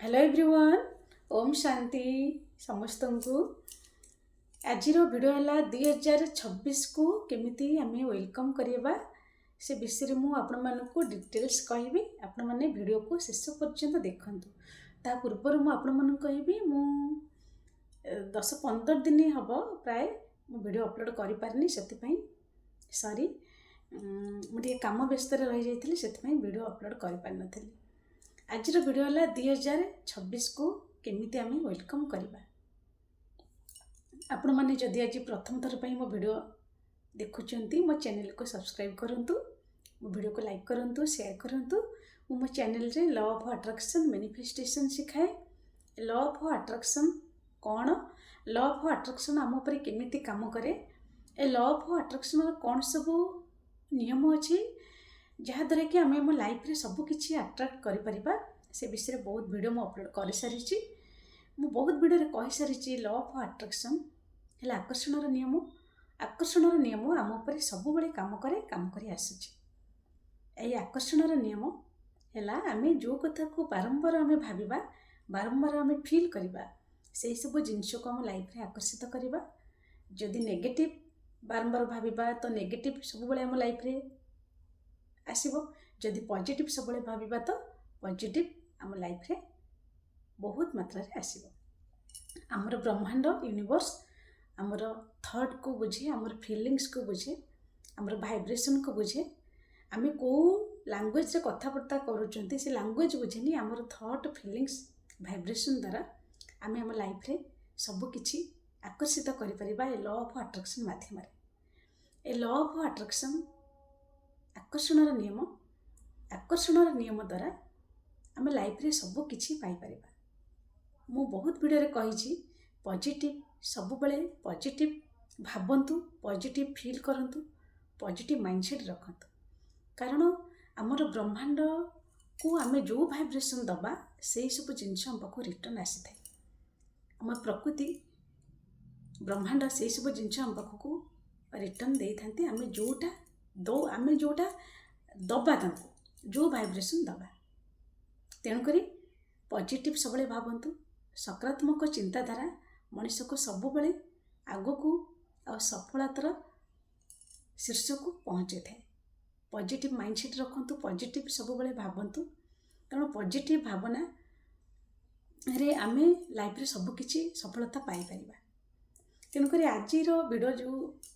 Hello everyone. Om Shanti समस्त को। आज वीडियो है 2026 को केमिति आमे वेलकम करिबा से विषय मु आपण मानक डिटेल्स कहबी। आपण माने वीडियो को शेष पर्यंत देखंतु। ता पूर्व मु आपण मानक कहबी मु 10-15 दिन हम प्राय मु वीडियो अपलोड करि पारनी सेति सॉरी मुझे काम व्यस्त रही जाइए से वीडियो अपलोड कर पार नथिली। आज वीडियो है 2026 को केमिति आमे वेलकम करवा। आपण मैंने जदि आज प्रथम थर पर मो वीडियो देखुंट मो चैनल को सब्सक्राइब करंतु, मो वीडियो को लाइक करंतु, शेयर करंतु। मो चैनल रे लॉ ऑफ अट्रैक्शन मैनिफेस्टेशन सिखाए। लॉ ऑफ अट्रैक्शन कौन, लॉ ऑफ अट्रैक्शन आम पर केमिति काम करे, ए लॉ ऑफ अट्रैक्शन कौन सब नियम अच्छी जहाँद्वारा कि आम आम लाइफ रे सब किछि अट्रैक्ट करिपरिबा से विषय में बहुत वीडियो मु अपलोड कर सारी। मु बहुत वीडियो रे कहि सारी लॉ ऑफ अट्रैक्शन है आकर्षण नियम। आकर्षण नियम आम उपर सब बेले काम करी आसुची। यही आकर्षण नियम है आम जो कथा को बारंबार आम भाविबा, बारंबार आम फील करवा, से सब जिनस को आम लाइफ रे आकर्षित करवा। जदि नेगेटिव बारंबार भाविबा तो नेगेटिव सब बेले आम लाइफ रे आसीबो। जदि पॉजिटिव सब बेले भाविबा तो पॉजिटिव आम लाइफ रे बहुत मात्रा रे आसीबो। आमर ब्रह्मांड यूनिवर्स आमर थॉट को बुझे, आमर फीलिंग्स को बुझे, आमर वाइब्रेशन को बुझे। आमे को लैंग्वेज रे कथाबार्ता करूचंती से लैंग्वेज बुझेनी, आमर थॉट फीलिंग्स वाइब्रेशन द्वारा आमे आम लाइफ रे सब किछि आकर्षित करि परिबा ए लॉ ऑफ अट्रैक्शन माध्यम रे। ए लॉ ऑफ अट्रैक्शन आकर्षण नियम, आकर्षण नियम द्वारा आम लाइफ रे सब किछि पाई परिबा। मु बहुत वीडियो रे कहिछि पॉजिटिव सब बेले पॉजिटिव भाबंतु, पॉजिटिव फील करंतु, पॉजिटिव माइंडसेट रखंतु। कारण आमर ब्रह्मांड को आमे जो वाइब्रेशन दबा से सब जिनस हम पाखु रिटर्न आसी थाए। आम प्रकृति ब्रह्मांड से सब जिनस हम पाखु रिटर्न दे थांती। आमे जोटा आमे जोटा दबा तांको जो वाइब्रेशन दबा। तेणुक पॉजिटिव सब भावतु। सकारात्मक चिंताधारा मनुष्य को सब बेले आग को आ सफलतार शीर्ष को पहुँचे थाए। पॉजिटिव माइंडसेट रखंतु, पॉजिटिव सब बेले भावतु। कारण पॉजिटिव भावना रे आमे लाइफ रे सब किछि सफलता पाई परिबा। तेणुक आज वीडियो जो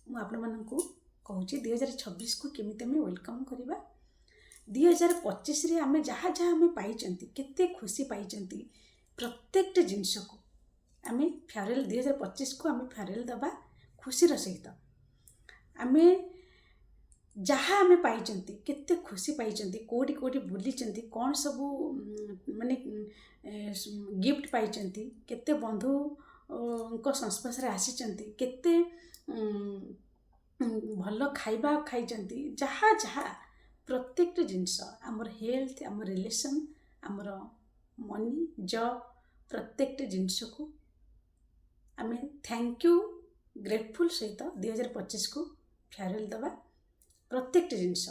मु आपण मानकु कहूँ 2026 को केमिति आमे वेलकम करवा। 2025 रे आमे जहाँ जहाँ आमे पाइचंती, केते खुशी पाइचंती, प्रत्येक जिनस को आमे फेयरवेल 2025 को आमे फेयरवेल दबा खुशीर सहित। आमे जहाँ आमे पाइचंती, केते खुशी पाइचंती, कोडी कोडी बुलीचंती, कौन सब माने गिफ्ट पाइचंती, केते बंधु को संस्पर्श रे आसीचंती, केते भल खाइबा खाइचंती, जहाँ जहाँ प्रत्येक जिनस आमर हेल्थ, आमर रिलेशन, आमर मनी, जॉब, प्रत्येक जिनस को आमे थैंक यू ग्रेटफुल सहित 2025 को फेयरवेल दबा। प्रत्येक जिनस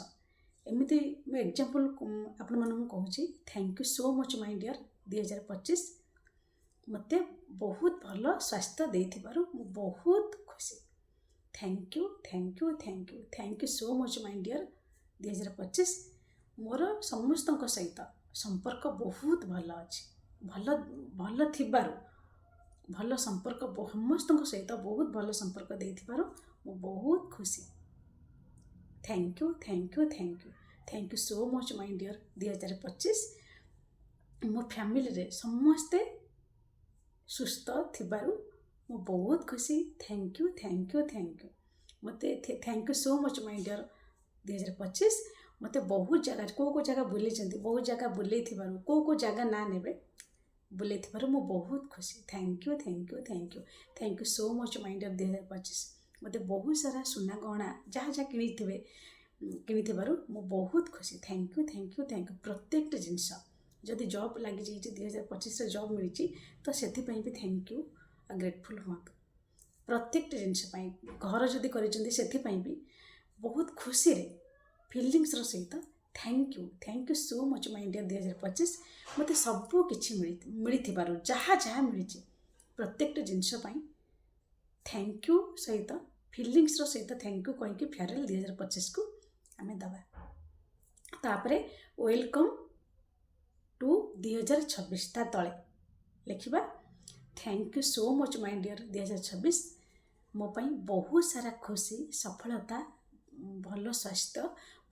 एमती मैं एग्जांपल आपण मानक कहूँ thank you so much my dear 2025 मते बहुत भल स्वास्थ्य देथिबारु मु बहुत खुशी। Thank you thank you thank you thank you so much my dear 2025। मोर समस्त सहित संपर्क बहुत भल अच्छी, भल भल थिबारु भल संपर्क समस्त सहित बहुत भल संपर्क देथिबारु मु बहुत खुशी। Thank you thank you thank you thank you so much my dear 2025। मो फैमिली रे समस्ते सुस्थ थिबारु मु बहुत खुशी। Thank you thank you thank you मते thank you so much my dear 2025। मते बहुत जगह को जगह बुले, बहुत जगह बुले को जगह ना नेबे बुले मु बहुत खुशी। Thank you thank you thank you thank you so much my dear 2025। मते बहुत सारा सुना गहना जहाँ जहाँ किनी मु बहुत खुशी। Thank you thank you thank you. प्रत्येक जिनस जदि जॉब लगी जाइए 2025 जॉब मिली तो से भी थैंक यू ग्रेटफुल हूँ। प्रत्येक जिनस घर जदि कर भी बहुत खुशी रे फीलिंग्स सहित thank you so much my dear 2025 मते सबु किछि मिली जहाँ जहाँ मिली प्रत्येक जिनस थैंक यू सहित फिलिंग्स सहित थैंक यू कहीकि फेयरवेल 2025 को आम दबा तापरे वेलकम टू 2026 ता तले लिखा thank you so much my dear 2026 मो पाई बहुत सारा खुशी सफलता भल स्वास्थ्य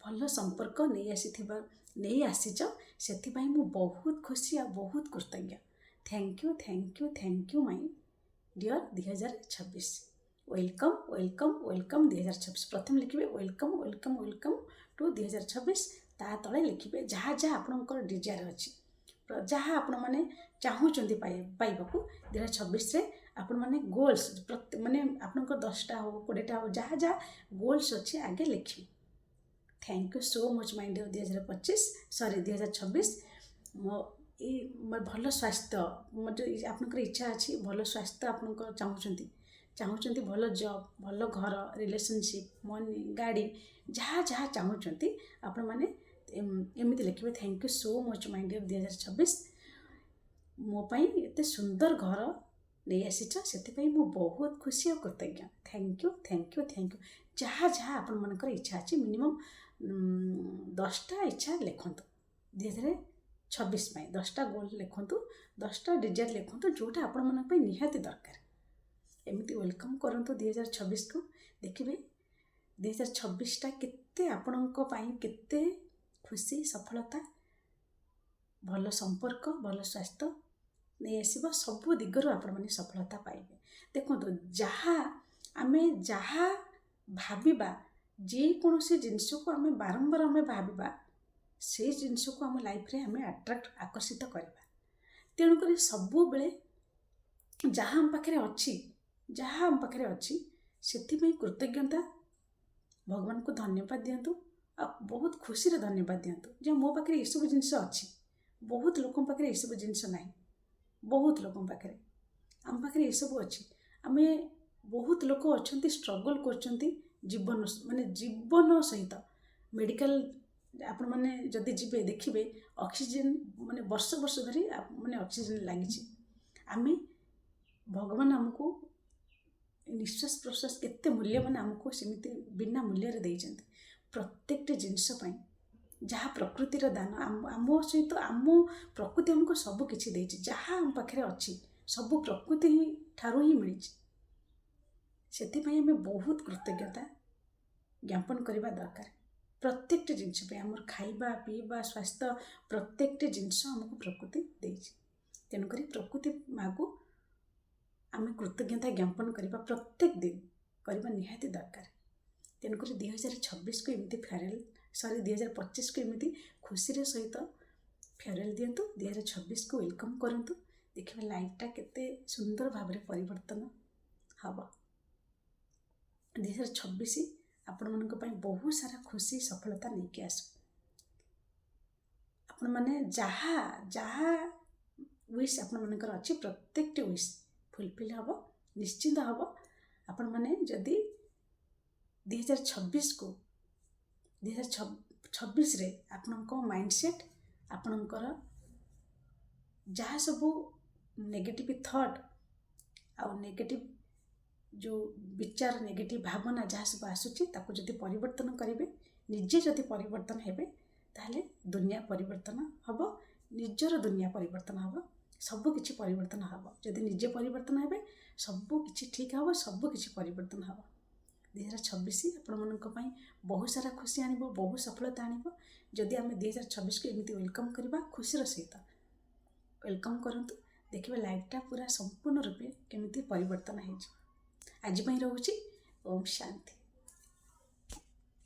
भल संपर्क नहीं आसीच से मु बहुत खुशी आ बहुत कृतज्ञ thank you my dear 2026 welcome welcome welcome 2026 प्रथम लिखिए वेलकम वेलकम वेलकम टू 2026 ता तले लिखिए जहाँ जहाँ आपणकर डिजायर अच्छी जहाँ आपण मैंने चाहूँगी पाइबा 2026 आपण मैंने गोल्स माने आपणकर 10टा हो 20टा हो जहाँ जहाँ गोल्स अच्छे आगे लिखिए thank you so much my dear 2025 sorry 2026 मो भल स्वास्थ्य आपणकर इच्छा अच्छी भल स्वास्थ्य आपणकर चाहूँगी भल जॉब भल घर रिलेशनशिप मनी गाड़ी जहाँ जहाँ चाहूँगी आपण मैंने एमती लिखिए thank you so much my dear 2026 मो पाई एते सुंदर घर नहीं आसीच से मु बहुत खुशी और कृतज्ञ thank you thank you thank you जहाँ जहाँ आपण मनकर इच्छा अच्छी मिनिमम 10टा इच्छा लिखतु 2026 10टा गोल लिखतु 10टा डिजायर लिखतु जोटा आपण मन निहाती दरकार एमती वेलकम करंतु 2026 को देखिए 2026टा केते आपणक पाई केते खुशी सफलता भल संपर्क भल स्वास्थ्य नहीं आसब सबू दिगरु आपण मैंने सफलता पाइबे देखो जहाँ आम जहाँ भाविबा जेकोसी जिनस को आम बारंबार आम भाविबा से जिनस को आम लाइफ रे आम अट्रैक्ट आकर्षित करवा तेणुक सबु बेले जहाँ आम पाखे अच्छी जहाँ आम पाखे अच्छी से कृतज्ञता भगवान को धन्यवाद दिंतु आ बहुत खुशी धन्यवाद दिंतु जे मो पाखे ये सब जिनस अच्छी बहुत लोक पाखे ये सब जिनस ना बहुत लोक पाखे आम पाखे ये सब अच्छी आम बहुत लोक अच्छा स्ट्रगल कर जीवन माने जीवन सहित मेडिकल आपण मैंने जदि जीवे देखिए ऑक्सीजन माने वर्ष वर्ष धरी माने ऑक्सीजन लगी आम भगवान आमको निश्वास प्रश्वास केते मूल्य मान आमको सेमती बिना मूल्य रे देइछन्ति प्रत्येक जिनस जहाँ प्रकृतिर दान आम सहित आम प्रकृति आमको सब किछि देइछि जहाँ आम पाखे अच्छी सब प्रकृति ही ठारू ही मिली से आम बहुत कृतज्ञता ज्ञापन करने दरकार प्रत्येक जिनस आम खाइबा पीवा स्वास्थ्य प्रत्येक जिनस आमको प्रकृति देइछि तेणुक प्रकृति माँ को आम कृतज्ञता ज्ञापन करने प्रत्येक दिन करने निहाती दरकार तेणुक 2026 को एमती फेयरवेल सॉरी 2025 को एमती खुशी सहित फेयरवेल दिंतु 2026 को वेलकम करंतु देखिए लाइफटा केते सुंदर भाव में परिवर्तन हम 2026 आपण मानक पई बहुत सारा खुशी सफलता नहीं आसु आपण माने जहाँ जहाँ विश आपण मानकर अच्छी प्रत्येक विश फुलफिल हम निश्चिंत हम आपण माने जदि 2026 को 2026 रे आपणक माइंडसेट आपणकर जहाँ सबू नेगेटिव थॉट आ नेगेटिव जो विचार नेगेटिव भावना जहाँ सब आसूची ताको जदि परिवर्तन करेंगे निजे जदि परिवर्तन हेबे ताहले दुनिया परिवर्तन हम निजर दुनिया परिवर्तन हम सब किछि परिवर्तन हम जदि निजे परिवर्तन हेबे सब किछि ठीक हम सब किछि परिवर्तन हम 2026 आपण मानक पई बहुत सारा खुशी आनिबो बहुत सफलता आनिबो जदि आम 2026 को एमती वेलकम करवा खुशी सहित वेलकम करंतु देखिए लाइफटा पूरा संपूर्ण रूपे केमिति परिवर्तन है आज रोचे ओम शांति।